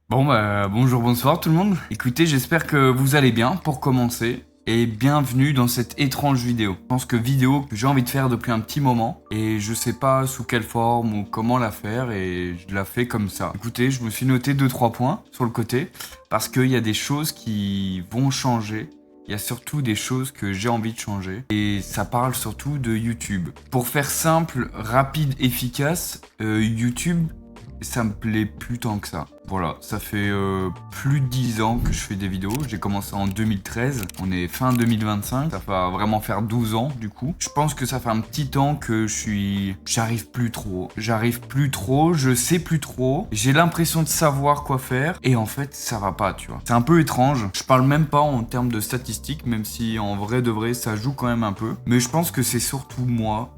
Bon bah bonjour, bonsoir tout le monde. Écoutez, j'espère que vous allez bien pour commencer. Et bienvenue dans cette étrange vidéo. Je pense que vidéo que j'ai envie de faire depuis un petit moment. Et je sais pas sous quelle forme ou comment la faire et je la fais comme ça. Écoutez, je me suis noté 2-3 points sur le côté. Parce qu'il y a des choses qui vont changer. Il y a surtout des choses que j'ai envie de changer. Et ça parle surtout de YouTube. Pour faire simple, rapide, efficace, YouTube, ça me plaît plus tant que ça. Voilà, ça fait plus de 10 ans que je fais des vidéos. J'ai commencé en 2013. On est fin 2025. Ça va vraiment faire 12 ans du coup. Je pense que ça fait un petit temps que j'arrive plus trop. Je sais plus trop. J'ai l'impression de savoir quoi faire. Et en fait, ça va pas, tu vois. C'est un peu étrange. Je parle même pas en termes de statistiques, même si en vrai de vrai, ça joue quand même un peu. Mais je pense que c'est surtout moi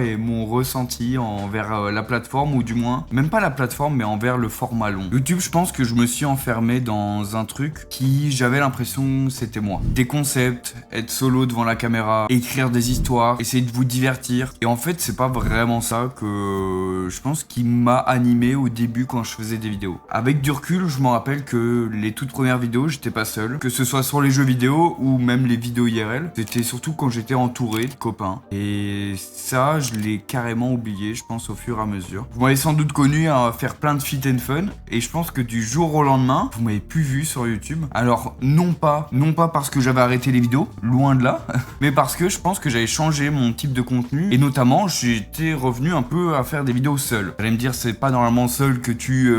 et mon ressenti envers la plateforme, ou du moins, même pas la plateforme, mais envers le format long. YouTube, je pense que je me suis enfermé dans un truc qui, j'avais l'impression, c'était moi. Des concepts, être solo devant la caméra, écrire des histoires, essayer de vous divertir. Et en fait, c'est pas vraiment ça que je pense qui m'a animé au début quand je faisais des vidéos. Avec du recul, je me rappelle que les toutes premières vidéos, j'étais pas seul. Que ce soit sur les jeux vidéo ou même les vidéos IRL, c'était surtout quand j'étais entouré de copains. Et ça, je l'ai carrément oublié, je pense, au fur et à mesure. Vous m'avez sans doute connu à faire plein de fit and fun, et je pense que du jour au lendemain, vous m'avez plus vu sur YouTube. Alors, non pas parce que j'avais arrêté les vidéos, loin de là, mais parce que je pense que j'avais changé mon type de contenu, et notamment, j'étais revenu un peu à faire des vidéos seul. Vous allez me dire, c'est pas normalement seul que tu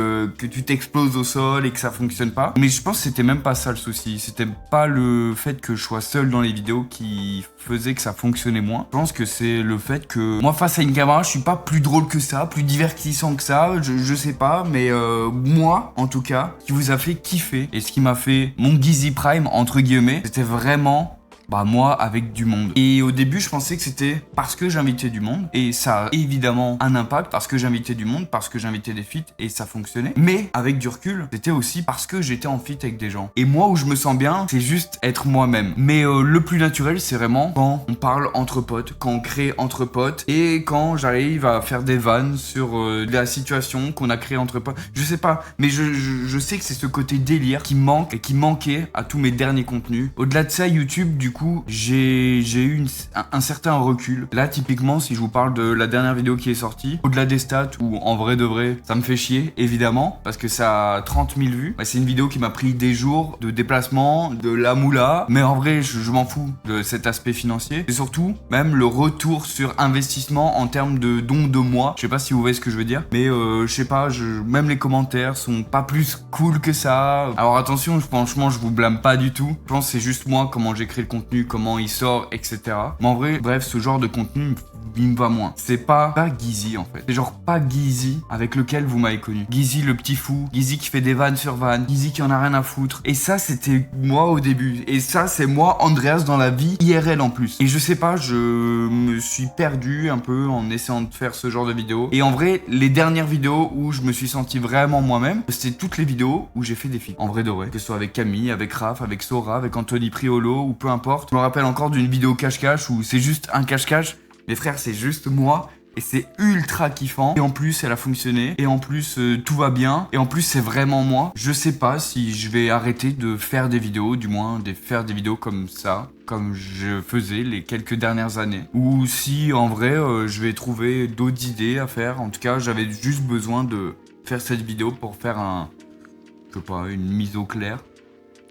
t'exploses au sol et que ça fonctionne pas, mais je pense que c'était même pas ça le souci. C'était pas le fait que je sois seul dans les vidéos qui faisait que ça fonctionnait moins. Je pense que c'est le fait que moi, face à une caméra, je suis pas plus drôle que ça, plus divertissant que ça, je sais pas, mais moi, en tout cas, qui vous a fait kiffer, et ce qui m'a fait mon Gizzy Prime, entre guillemets, c'était vraiment moi avec du monde. Et au début, je pensais que c'était parce que j'invitais du monde, et ça a évidemment un impact parce que j'invitais du monde, parce que j'invitais des feats et ça fonctionnait. Mais avec du recul, c'était aussi parce que j'étais en feat avec des gens. Et moi, où je me sens bien, c'est juste être moi-même. Mais le plus naturel, c'est vraiment quand on parle entre potes, quand on crée entre potes, et quand j'arrive à faire des vannes sur la situation qu'on a créée entre potes. Je sais pas, mais je sais que c'est ce côté délire qui manque et qui manquait à tous mes derniers contenus. Au-delà de ça, YouTube, du coup, j'ai eu un certain recul. Là, typiquement, si je vous parle de la dernière vidéo qui est sortie, au-delà des stats, où en vrai de vrai, ça me fait chier, évidemment, parce que ça a 30 000 vues. C'est une vidéo qui m'a pris des jours de déplacement, de la moula, mais en vrai, je m'en fous de cet aspect financier. Et surtout, même le retour sur investissement en termes de dons de moi. Je sais pas si vous voyez ce que je veux dire, mais je sais pas, même les commentaires sont pas plus cool que ça. Alors attention, franchement, je vous blâme pas du tout. Je pense que c'est juste moi, comment j'écris le contenu, comment il sort, etc. Mais en vrai, bref, ce genre de contenu, il me va moins. C'est pas Gizzy en fait. C'est genre pas Gizzy avec lequel vous m'avez connu. Gizzy le petit fou, Gizzy qui fait des vannes sur vannes, Gizzy qui en a rien à foutre. Et ça, c'était moi au début. Et ça, c'est moi, Andreas, dans la vie IRL en plus. Et je sais pas, je me suis perdu un peu en essayant de faire ce genre de vidéos. Et en vrai, les dernières vidéos où je me suis senti vraiment moi-même, c'était toutes les vidéos où j'ai fait des feats. En vrai de vrai. Que ce soit avec Camille, avec Raph, avec Sora, avec Anthony Priolo, ou peu importe. Je me rappelle encore d'une vidéo cache-cache où c'est juste un cache-cache. Les frères, c'est juste moi. Et c'est ultra kiffant. Et en plus, elle a fonctionné. Et en plus, tout va bien. Et en plus, c'est vraiment moi. Je sais pas si je vais arrêter de faire des vidéos, du moins de faire des vidéos comme ça, comme je faisais les quelques dernières années. Ou si, en vrai, je vais trouver d'autres idées à faire. En tout cas, j'avais juste besoin de faire cette vidéo pour faire je sais pas, une mise au clair.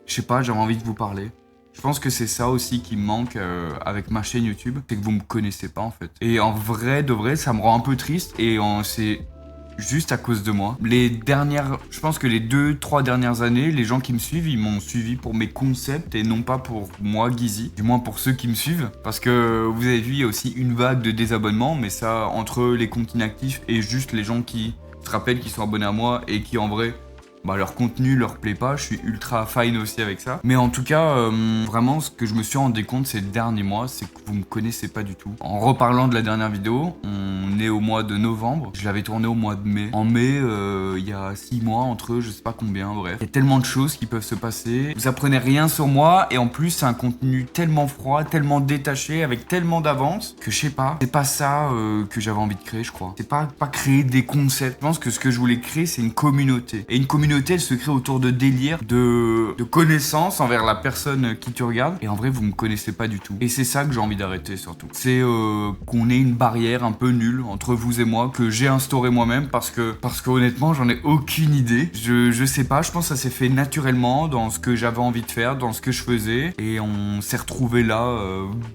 Je sais pas, j'avais envie de vous parler. Je pense que c'est ça aussi qui me manque avec ma chaîne YouTube, c'est que vous me connaissez pas en fait. Et en vrai de vrai, ça me rend un peu triste et c'est juste à cause de moi. Je pense que les 2-3 dernières années, les gens qui me suivent, ils m'ont suivi pour mes concepts et non pas pour moi, Gizzy. Du moins pour ceux qui me suivent. Parce que vous avez vu, il y a aussi une vague de désabonnements, mais ça, entre les comptes inactifs et juste les gens qui se rappellent qu'ils sont abonnés à moi et qui en vrai, leur contenu leur plaît pas, je suis ultra fine aussi avec ça. Mais en tout cas, vraiment, ce que je me suis rendu compte ces derniers mois, c'est que vous me connaissez pas du tout. En reparlant de la dernière vidéo, on est au mois de novembre, je l'avais tourné au mois de mai. En mai, il y a 6 mois, entre eux, je sais pas combien, bref. Il y a tellement de choses qui peuvent se passer. Vous apprenez rien sur moi, et en plus, c'est un contenu tellement froid, tellement détaché, avec tellement d'avance, que je sais pas, c'est pas ça que j'avais envie de créer, je crois. C'est pas créer des concepts. Je pense que ce que je voulais créer, c'est une communauté. Et une communauté communauté elle se crée autour de délire, de connaissances envers la personne qui tu regardes. Et en vrai, vous me connaissez pas du tout. Et c'est ça que j'ai envie d'arrêter surtout. C'est qu'on ait une barrière un peu nulle entre vous et moi, que j'ai instauré moi-même parce que honnêtement, j'en ai aucune idée. Je sais pas, je pense que ça s'est fait naturellement dans ce que j'avais envie de faire, dans ce que je faisais. Et on s'est retrouvés là,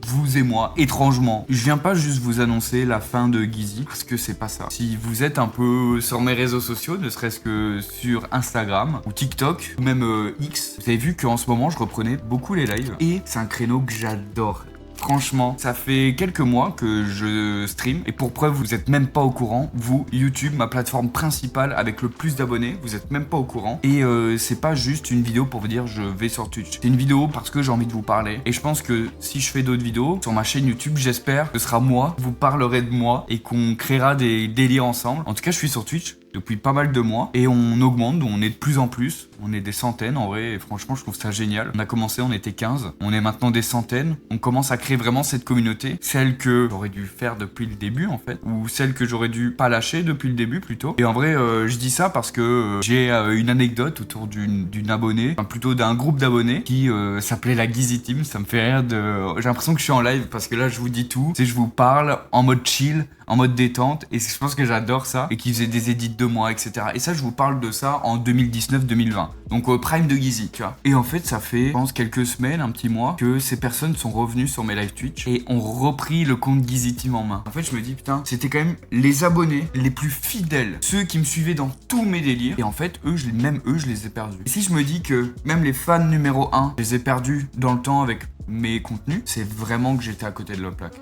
vous et moi, étrangement. Je viens pas juste vous annoncer la fin de Guizy, parce que c'est pas ça. Si vous êtes un peu sur mes réseaux sociaux, ne serait-ce que sur Instagram ou TikTok, ou même X, vous avez vu qu'en ce moment, je reprenais beaucoup les lives. Et c'est un créneau que j'adore. Franchement, ça fait quelques mois que je stream et pour preuve, vous êtes même pas au courant. Vous, YouTube, ma plateforme principale avec le plus d'abonnés, vous êtes même pas au courant. Et c'est pas juste une vidéo pour vous dire je vais sur Twitch. C'est une vidéo parce que j'ai envie de vous parler. Et je pense que si je fais d'autres vidéos sur ma chaîne YouTube, j'espère que ce sera moi, vous parlerez de moi et qu'on créera des délires ensemble. En tout cas, je suis sur Twitch depuis pas mal de mois et on augmente, on est de plus en plus, on est des centaines en vrai et franchement je trouve ça génial. On a commencé, on était 15, on est maintenant des centaines, on commence à créer vraiment cette communauté, celle que j'aurais dû faire depuis le début en fait, ou celle que j'aurais dû pas lâcher depuis le début plutôt. Et en vrai je dis ça parce que j'ai une anecdote autour d'une abonnée, enfin plutôt d'un groupe d'abonnés qui s'appelait la Guizy Team. Ça me fait rire j'ai l'impression que je suis en live parce que là je vous dis tout, je vous parle en mode chill, en mode détente et je pense que j'adore ça et qui faisait des edits de moi, etc. Et ça je vous parle de ça en 2019-2020, donc prime de Guizy, tu vois. Et en fait ça fait je pense quelques semaines, un petit mois que ces personnes sont revenues sur mes live Twitch et ont repris le compte Guizy Team en main. En fait je me dis putain, c'était quand même les abonnés les plus fidèles, ceux qui me suivaient dans tous mes délires et en fait même eux je les ai perdus. Et si je me dis que même les fans numéro 1 je les ai perdus dans le temps avec mes contenus, c'est vraiment que j'étais à côté de la plaque.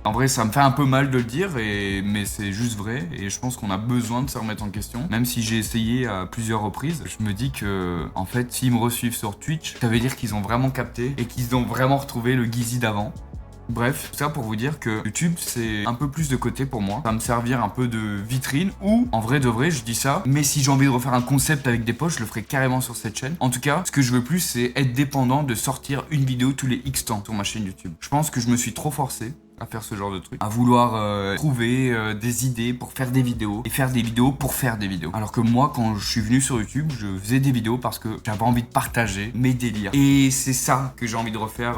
En vrai, ça me fait un peu mal de le dire, mais c'est juste vrai. Et je pense qu'on a besoin de se remettre en question. Même si j'ai essayé à plusieurs reprises, je me dis que, en fait, s'ils me resuivent sur Twitch, ça veut dire qu'ils ont vraiment capté et qu'ils ont vraiment retrouvé le Guizy d'avant. Bref, tout ça pour vous dire que YouTube c'est un peu plus de côté pour moi. Ça va me servir un peu de vitrine ou en vrai de vrai je dis ça. Mais si j'ai envie de refaire un concept avec des posts, je le ferai carrément sur cette chaîne. En tout cas, ce que je veux plus c'est être dépendant de sortir une vidéo tous les X temps sur ma chaîne YouTube. Je pense que je me suis trop forcé à faire ce genre de truc, à vouloir trouver des idées pour faire des vidéos et faire des vidéos pour faire des vidéos. Alors que moi quand je suis venu sur YouTube, je faisais des vidéos parce que j'avais envie de partager mes délires. Et c'est ça que j'ai envie de refaire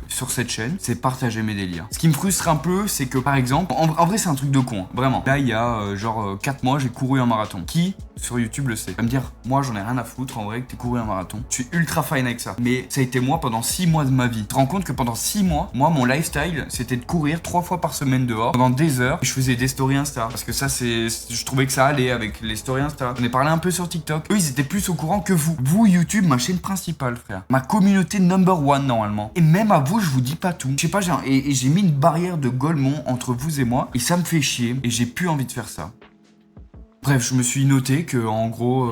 sur cette chaîne, c'est partager mes délires. Ce qui me frustre un peu, c'est que par exemple, en vrai c'est un truc de con, hein, vraiment. Là il y a genre 4 mois, j'ai couru un marathon. Qui sur YouTube le sait. Va me dire, moi j'en ai rien à foutre en vrai que t'aies couru un marathon. Je suis ultra fine avec ça. Mais ça a été moi pendant 6 mois de ma vie. Tu te rends compte que pendant 6 mois, moi mon lifestyle c'était de courir 3 fois par semaine dehors pendant des heures et je faisais des stories Insta parce que ça je trouvais que ça allait avec les stories Insta. On est parlé un peu sur TikTok. Eux ils étaient plus au courant que vous YouTube, ma chaîne principale frère, ma communauté number one normalement. Et même à vous je vous dis pas tout. Je sais pas, j'ai mis une barrière de Golemont entre vous et moi et ça me fait chier et j'ai plus envie de faire ça. Bref, je me suis noté que en gros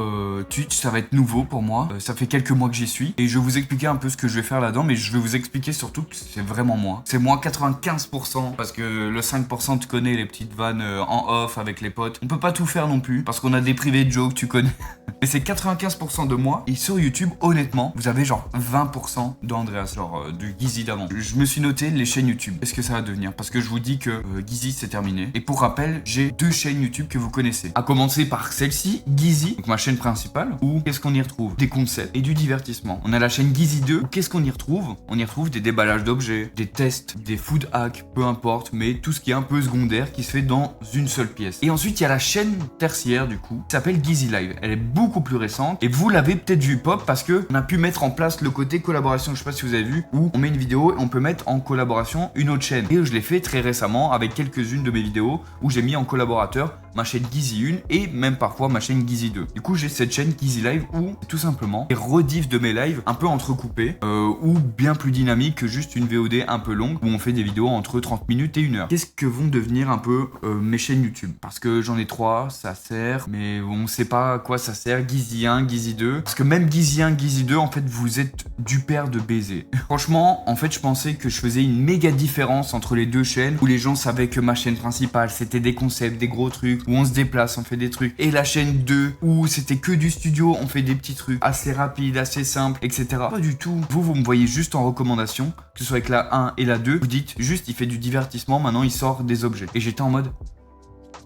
Twitch ça va être nouveau pour moi, ça fait quelques mois que j'y suis et je vais vous expliquer un peu ce que je vais faire là-dedans, mais je vais vous expliquer surtout que c'est vraiment moi. C'est moi 95% parce que le 5% tu connais les petites vannes en off avec les potes. On peut pas tout faire non plus parce qu'on a des privés de jokes, tu connais. Mais c'est 95% de moi et sur YouTube honnêtement vous avez genre 20% d'Andreas, genre de Guizy d'avant. Je me suis noté les chaînes YouTube, qu'est-ce que ça va devenir parce que je vous dis que Guizy c'est terminé. Et pour rappel j'ai 2 chaînes YouTube que vous connaissez. À commencer par celle-ci, Guizy, donc ma chaîne principale, où qu'est-ce qu'on y retrouve? Des concepts et du divertissement. On a la chaîne Guizy 2, où qu'est-ce qu'on y retrouve? On y retrouve des déballages d'objets, des tests, des food hacks, peu importe, mais tout ce qui est un peu secondaire qui se fait dans une seule pièce. Et ensuite, il y a la chaîne tertiaire du coup, qui s'appelle Guizy Live. Elle est beaucoup plus récente et vous l'avez peut-être vu pop parce que on a pu mettre en place le côté collaboration, je sais pas si vous avez vu, où on met une vidéo et on peut mettre en collaboration une autre chaîne. Et je l'ai fait très récemment avec quelques-unes de mes vidéos où j'ai mis en collaborateur ma chaîne Guizy 1 et même parfois ma chaîne Guizy 2. Du coup j'ai cette chaîne Guizy Live où tout simplement les rediffs de mes lives un peu entrecoupés ou bien plus dynamiques que juste une VOD un peu longue où on fait des vidéos entre 30 minutes et 1 heure. Qu'est-ce que vont devenir un peu mes chaînes YouTube? Parce que j'en ai 3, ça sert, mais on sait pas à quoi ça sert. Guizy 1, Guizy 2. Parce que même Guizy 1, Guizy 2 en fait vous êtes du père de baiser. Franchement en fait je pensais que je faisais une méga différence entre les deux chaînes où les gens savaient que ma chaîne principale c'était des concepts, des gros trucs où on se déplace, on fait des trucs, et la chaîne 2 où c'était que du studio, on fait des petits trucs assez rapides, assez simples, etc. Pas du tout. Vous me voyez juste en recommandation, que ce soit avec la 1 et la 2, vous dites juste il fait du divertissement, maintenant il sort des objets. Et j'étais en mode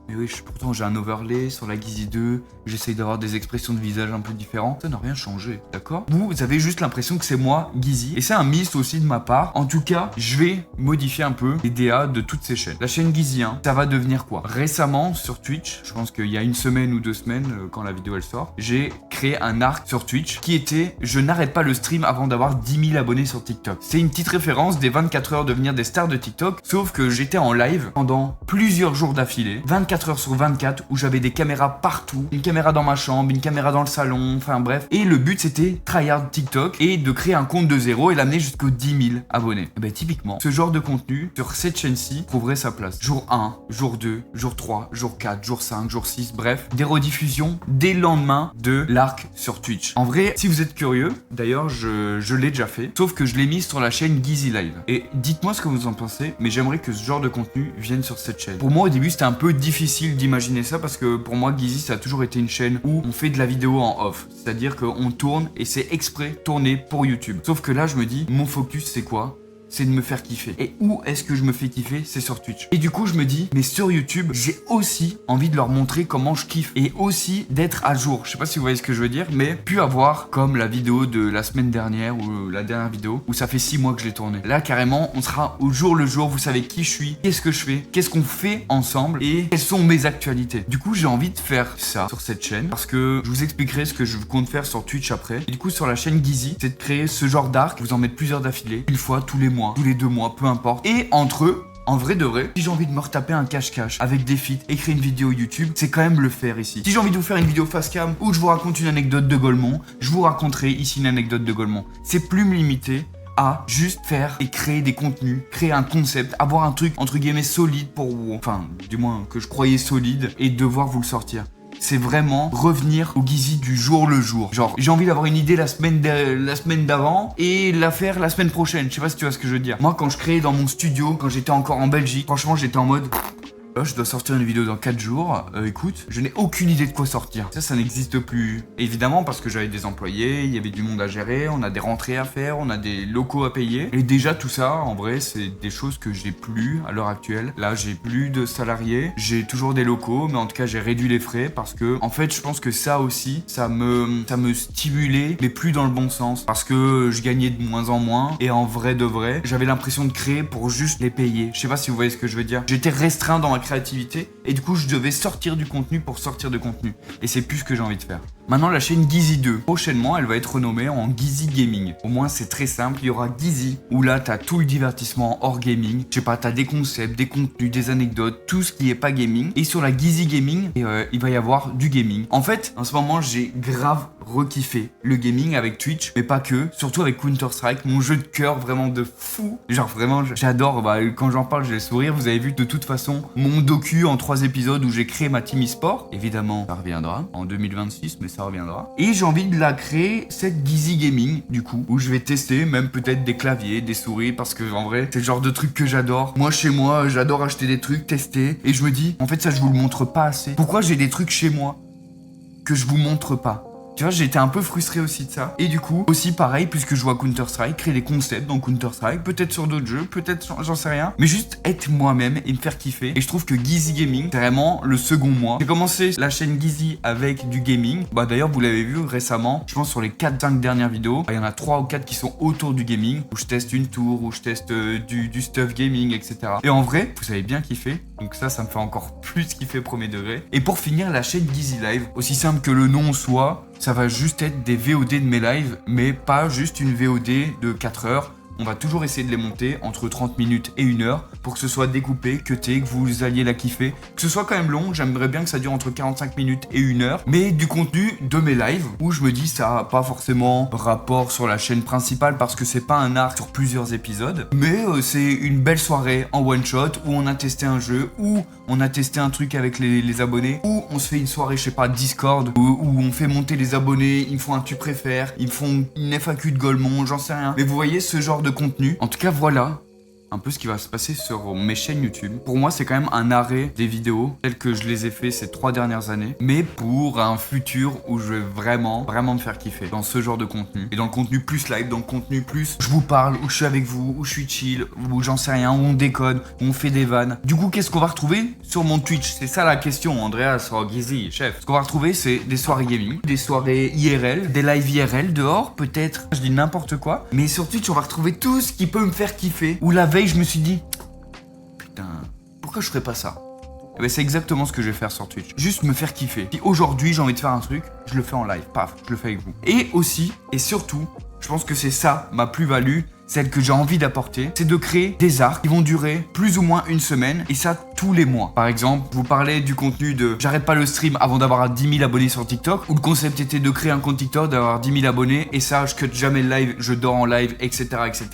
Mais oui, pourtant j'ai un overlay sur la Gizzy 2, j'essaye d'avoir des expressions de visage un peu différentes. Ça n'a rien changé, d'accord? Vous avez juste l'impression que c'est moi, Gizzy. Et c'est un miss aussi de ma part. En tout cas, je vais modifier un peu les DA de toutes ces chaînes. La chaîne Gizzy 1, ça va devenir quoi? Récemment, sur Twitch, je pense qu'il y a une semaine ou 2 semaines, quand la vidéo elle sort, j'ai créé un arc sur Twitch qui était « Je n'arrête pas le stream avant d'avoir 10 000 abonnés sur TikTok ». C'est une petite référence des 24 heures devenir des stars de TikTok, sauf que j'étais en live pendant plusieurs jours d'affilée, 24 heures sur 24, où j'avais des caméras partout, une caméra dans ma chambre, une caméra dans le salon, enfin bref. Et le but c'était tryhard TikTok et de créer un compte de zéro et l'amener jusqu'aux 10 000 abonnés. Et ben typiquement, ce genre de contenu sur cette chaîne-ci trouverait sa place. Jour 1, jour 2, jour 3, jour 4, jour 5, jour 6, bref, des rediffusions dès le lendemain de l'arc sur Twitch. En vrai, si vous êtes curieux, d'ailleurs je l'ai déjà fait, sauf que je l'ai mis sur la chaîne Gizzy Live. Et dites-moi ce que vous en pensez, mais j'aimerais que ce genre de contenu vienne sur cette chaîne. Pour moi au début c'était un peu difficile d'imaginer ça parce que pour moi Gizzy ça a toujours été une chaîne où on fait de la vidéo en off, c'est-à-dire qu'on tourne et c'est exprès tourné pour YouTube. Sauf que là je me dis, mon focus c'est quoi ? C'est de me faire kiffer. Et où est-ce que je me fais kiffer? C'est sur Twitch. Et du coup, je me dis, mais sur YouTube, j'ai aussi envie de leur montrer comment je kiffe. Et aussi d'être à jour. Je sais pas si vous voyez ce que je veux dire, mais plus avoir comme la vidéo de la semaine dernière ou la dernière vidéo où ça fait 6 mois que je l'ai tournée. Là, carrément, on sera au jour le jour. Vous savez qui je suis, qu'est-ce que je fais, qu'est-ce qu'on fait ensemble et quelles sont mes actualités. Du coup, j'ai envie de faire ça sur cette chaîne parce que je vous expliquerai ce que je compte faire sur Twitch après. Et du coup, sur la chaîne Gizzy, c'est de créer ce genre d'arc, vous en mettre plusieurs d'affilée, une fois tous les mois, tous les 2 mois, peu importe. Et entre eux, en vrai de vrai, si j'ai envie de me retaper un cache-cache avec des feats, écrire une vidéo YouTube, c'est quand même le faire ici. Si j'ai envie de vous faire une vidéo face cam où je vous raconte une anecdote de Golemont, je vous raconterai ici une anecdote de Golemont. C'est plus me limiter à juste faire et créer des contenus, créer un concept, avoir un truc entre guillemets solide pour vous, enfin du moins que je croyais solide et devoir vous le sortir. C'est vraiment revenir au Gizzy du jour le jour. Genre, j'ai envie d'avoir une idée la semaine d'avant et la faire la semaine prochaine. Je sais pas si tu vois ce que je veux dire. Moi, quand je créais dans mon studio, quand j'étais encore en Belgique, franchement, j'étais en mode... je dois sortir une vidéo dans 4 jours. Écoute, je n'ai aucune idée de quoi sortir. Ça n'existe plus. Évidemment, parce que j'avais des employés, il y avait du monde à gérer, on a des rentrées à faire, on a des locaux à payer. Et déjà, tout ça, en vrai, c'est des choses que j'ai plus à l'heure actuelle. Là, j'ai plus de salariés, j'ai toujours des locaux, mais en tout cas, j'ai réduit les frais parce que, en fait, je pense que ça aussi, ça me stimulait, mais plus dans le bon sens. Parce que je gagnais de moins en moins. Et en vrai de vrai, j'avais l'impression de créer pour juste les payer. Je sais pas si vous voyez ce que je veux dire. J'étais restreint dans ma créativité et du coup je devais sortir du contenu pour sortir de contenu et c'est plus ce que j'ai envie de faire. Maintenant la chaîne Gizzy 2, prochainement elle va être renommée en Gizzy Gaming. Au moins c'est très simple, il y aura Gizzy où là t'as tout le divertissement hors gaming, je sais pas, t'as des concepts, des contenus, des anecdotes, tout ce qui est pas gaming. Et sur la Gizzy Gaming, il va y avoir du gaming. En fait, en ce moment j'ai grave rekiffé le gaming avec Twitch, mais pas que, surtout avec Counter-Strike, mon jeu de cœur vraiment de fou. Genre vraiment j'adore, quand j'en parle j'ai le sourire. Vous avez vu de toute façon mon docu en 3 épisodes où j'ai créé ma team e-sport. Évidemment ça reviendra en 2026, mais ça reviendra. Et j'ai envie de la créer, cette Gizzy Gaming du coup, où je vais tester même peut-être des claviers, des souris, parce que en vrai c'est le genre de truc que j'adore. Moi chez moi j'adore acheter des trucs, tester, et je me dis en fait ça je vous le montre pas assez. Pourquoi j'ai des trucs chez moi que je vous montre pas? Tu vois, j'ai été un peu frustré aussi de ça. Et du coup, aussi pareil, puisque je joue à Counter-Strike, créer des concepts dans Counter-Strike, peut-être sur d'autres jeux, peut-être j'en sais rien. Mais juste être moi-même et me faire kiffer. Et je trouve que Gizzy Gaming, c'est vraiment le second moi. J'ai commencé la chaîne Gizzy avec du gaming. Bah d'ailleurs, vous l'avez vu récemment, je pense sur les 4-5 dernières vidéos, il y en a 3 ou 4 qui sont autour du gaming, où je teste une tour, où je teste du stuff gaming, etc. Et en vrai, vous avez bien kiffé. Donc ça me fait encore plus kiffer premier degré. Et pour finir, la chaîne Gizzy Live, aussi simple que le nom soit, ça va juste être des VOD de mes lives, mais pas juste une VOD de 4 heures. On va toujours essayer de les monter entre 30 minutes et 1 heure pour que ce soit découpé, cuté, que vous alliez la kiffer. Que ce soit quand même long, j'aimerais bien que ça dure entre 45 minutes et 1 heure. Mais du contenu de mes lives où je me dis ça n'a pas forcément rapport sur la chaîne principale parce que c'est pas un arc sur plusieurs épisodes. Mais c'est une belle soirée en one shot où on a testé un jeu, où on a testé un truc avec les abonnés, où on se fait une soirée, je sais pas, Discord, où on fait monter les abonnés, ils me font un tu préfères, ils me font une FAQ de Golemont, j'en sais rien. Mais vous voyez ce genre de contenu. En tout cas, voilà un peu ce qui va se passer sur mes chaînes YouTube. Pour moi, c'est quand même un arrêt des vidéos telles que je les ai fait ces 3 dernières années, mais pour un futur où je vais vraiment me faire kiffer dans ce genre de contenu. Et dans le contenu plus live, dans le contenu plus je vous parle, où je suis avec vous, où je suis chill, où j'en sais rien, où on déconne, où on fait des vannes. Du coup, qu'est-ce qu'on va retrouver sur mon Twitch? C'est ça la question, Andreas Gizzy, chef. Ce qu'on va retrouver, c'est des soirées gaming, des soirées IRL, des lives IRL dehors, peut-être. Je dis n'importe quoi. Mais sur Twitch, on va retrouver tout ce qui peut me faire kiffer. Où la veille, je me suis dit, putain, pourquoi je ferais pas ça? Et ben c'est exactement ce que je vais faire sur Twitch. Juste me faire kiffer. Si aujourd'hui j'ai envie de faire un truc, je le fais en live. Paf, je le fais avec vous. Et aussi, et surtout, je pense que c'est ça ma plus-value, celle que j'ai envie d'apporter, c'est de créer des arcs qui vont durer plus ou moins une semaine, et ça tous les mois. Par exemple, vous parlez du contenu de j'arrête pas le stream avant d'avoir 10 000 abonnés sur TikTok, où le concept était de créer un compte TikTok, d'avoir 10 000 abonnés, et ça je cut jamais le live, je dors en live, etc. etc.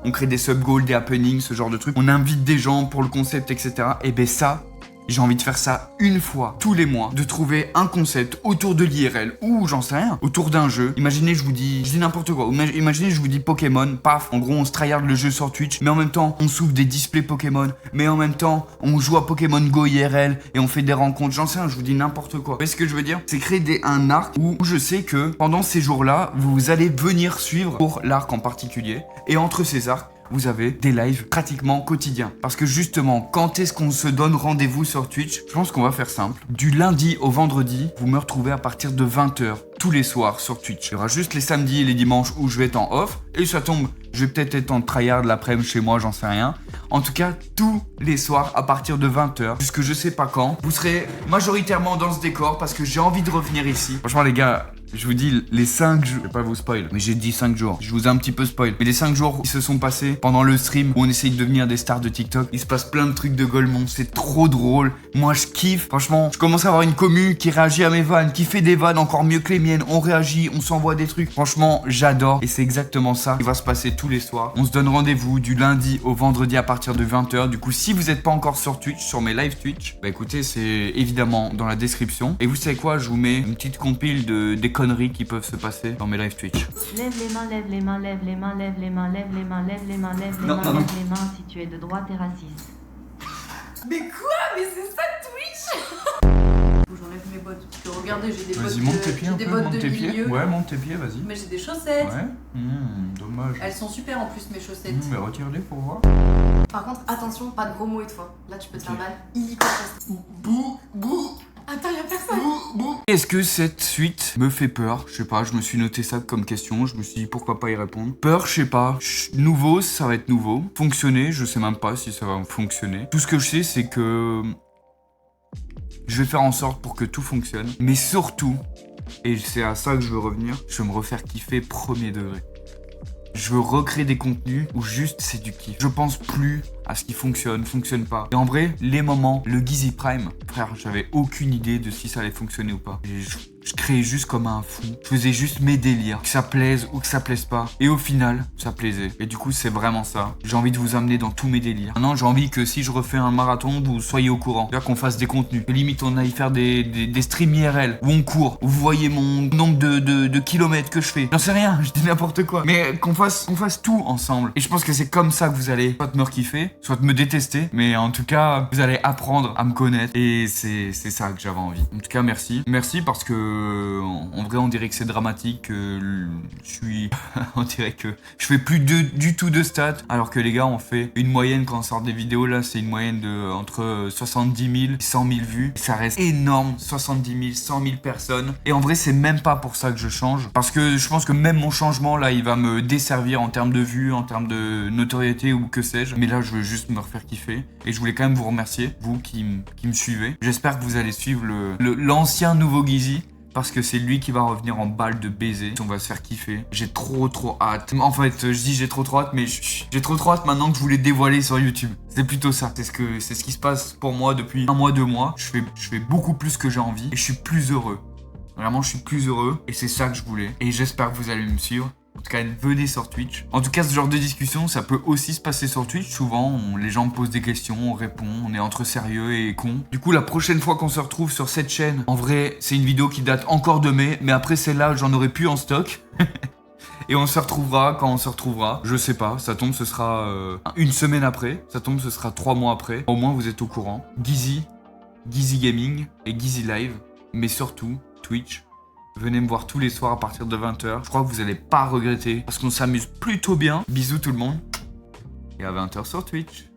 On crée des sub-goals, des happenings, ce genre de trucs. On invite des gens pour le concept, etc. Et ben ça, j'ai envie de faire ça une fois, tous les mois, de trouver un concept autour de l'IRL ou j'en sais rien, autour d'un jeu. Imaginez, je dis n'importe quoi. Imaginez, je vous dis Pokémon, paf, en gros, on se tryhard le jeu sur Twitch, mais en même temps, on s'ouvre des displays Pokémon, mais en même temps, on joue à Pokémon Go IRL et on fait des rencontres. J'en sais rien, je vous dis n'importe quoi. Vous voyez ce que je veux dire? C'est créer un arc où je sais que pendant ces jours-là, vous allez venir suivre pour l'arc en particulier. Et entre ces arcs, vous avez des lives pratiquement quotidiens. Parce que justement, quand est-ce qu'on se donne rendez-vous sur Twitch? Je pense qu'on va faire simple. Du lundi au vendredi, vous me retrouvez à partir de 20h tous les soirs sur Twitch. Il y aura juste les samedis et les dimanches où je vais être en off. Et ça tombe, je vais peut-être être en tryhard l'après-midi chez moi, j'en sais rien. En tout cas, tous les soirs à partir de 20h, jusque je sais pas quand, vous serez majoritairement dans ce décor parce que j'ai envie de revenir ici. Franchement les gars, je vous dis, les 5 jours, je vais pas vous spoil, mais j'ai dit 5 jours, je vous ai un petit peu spoil. Mais les 5 jours qui se sont passés pendant le stream où on essaye de devenir des stars de TikTok, il se passe plein de trucs de Golemon, c'est trop drôle. Moi je kiffe, franchement, je commence à avoir une commu qui réagit à mes vannes, qui fait des vannes encore mieux que les miennes, on réagit, on s'envoie des trucs. Franchement, j'adore et c'est exactement ça qui va se passer tous les soirs. On se donne rendez-vous du lundi au vendredi à partir de 20h. Du coup, si vous n'êtes pas encore sur Twitch, sur mes live Twitch, bah écoutez, c'est évidemment dans la description. Et vous savez quoi, je vous mets une petite compile des conneries qui peuvent se passer dans mes live Twitch. Lève les mains, lève les mains, lève les mains, lève les mains, lève les mains, lève les mains, lève les mains, lève les mains, si tu es de droite et raciste. Mais quoi? Mais c'est ça Twitch? Faut que j'enlève mes bottes. Parce que regardez, j'ai des bottes Vas-y, monte tes pieds un peu, bottes monte de tes pieds. milieu. Ouais, monte tes pieds, vas-y. Mais j'ai des chaussettes. Ouais, dommage. Elles sont super en plus mes chaussettes. Mais retire-les pour voir. Par contre, attention, pas de gros mots et toi. Là, tu peux te faire mal. Illico. Bouh, bouh. Attends, y'a personne. Bouh, bouh. Est-ce que cette suite me fait peur? Je sais pas, je me suis noté ça comme question, je me suis dit pourquoi pas y répondre. Peur, je sais pas. Nouveau, ça va être nouveau. Fonctionner, je sais même pas si ça va fonctionner. Tout ce que je sais, c'est que je vais faire en sorte pour que tout fonctionne. Mais surtout, et c'est à ça que je veux revenir, je veux me refaire kiffer premier degré. Je veux recréer des contenus où juste c'est du kiff. Je pense plus à ce qui fonctionne pas. Et en vrai, les moments, le Gizzy Prime, frère, j'avais aucune idée de si ça allait fonctionner ou pas. Et je créais juste comme un fou. Je faisais juste mes délires, que ça plaise ou que ça plaise pas. Et au final, ça plaisait. Et du coup, c'est vraiment ça. J'ai envie de vous amener dans tous mes délires. Maintenant, j'ai envie que si je refais un marathon, vous soyez au courant. C'est-à-dire qu'on fasse des contenus. Que limite, on aille faire des streams IRL où on court, où vous voyez mon nombre de kilomètres que je fais. J'en sais rien, je dis n'importe quoi. Mais qu'on fasse tout ensemble. Et je pense que c'est comme ça que vous allez soit me kiffer, soit me détester. Mais en tout cas, vous allez apprendre à me connaître. Et c'est ça que j'avais envie. En tout cas, merci. Merci parce que en vrai, on dirait que c'est dramatique. On dirait que je fais plus du tout de stats. Alors que les gars, on fait une moyenne quand on sort des vidéos. Là, c'est une moyenne de entre 70 000 et 100 000 vues. Ça reste énorme. 70 000, 100 000 personnes. Et en vrai, c'est même pas pour ça que je change. Parce que je pense que même mon changement, là, il va me desservir en termes de vues, en termes de notoriété ou que sais-je. Mais là, je veux juste me refaire kiffer. Et je voulais quand même vous remercier, vous qui me suivez. J'espère que vous allez suivre l'ancien nouveau Gizzy. Parce que c'est lui qui va revenir en balle de baiser. On va se faire kiffer. J'ai trop hâte. En fait, je dis j'ai trop hâte, mais j'ai trop hâte maintenant que je voulais dévoiler sur YouTube. C'est plutôt ça. C'est ce qui se passe pour moi depuis 1 mois, 2 mois. Je fais beaucoup plus que j'ai envie. Et je suis plus heureux. Vraiment, je suis plus heureux. Et c'est ça que je voulais. Et j'espère que vous allez me suivre. En tout cas, venez sur Twitch. En tout cas, ce genre de discussion, ça peut aussi se passer sur Twitch. Souvent, les gens me posent des questions, on répond, on est entre sérieux et cons. Du coup, la prochaine fois qu'on se retrouve sur cette chaîne, en vrai, c'est une vidéo qui date encore de mai, mais après celle-là, j'en aurai plus en stock. Et on se retrouvera quand on se retrouvera. Je sais pas, ça tombe, ce sera une semaine après. Ça tombe, ce sera 3 mois après. Au moins, vous êtes au courant. Gizzy Gaming et Gizzy Live. Mais surtout, Twitch. Venez me voir tous les soirs à partir de 20h. Je crois que vous allez pas regretter parce qu'on s'amuse plutôt bien. Bisous tout le monde. Et à 20h sur Twitch.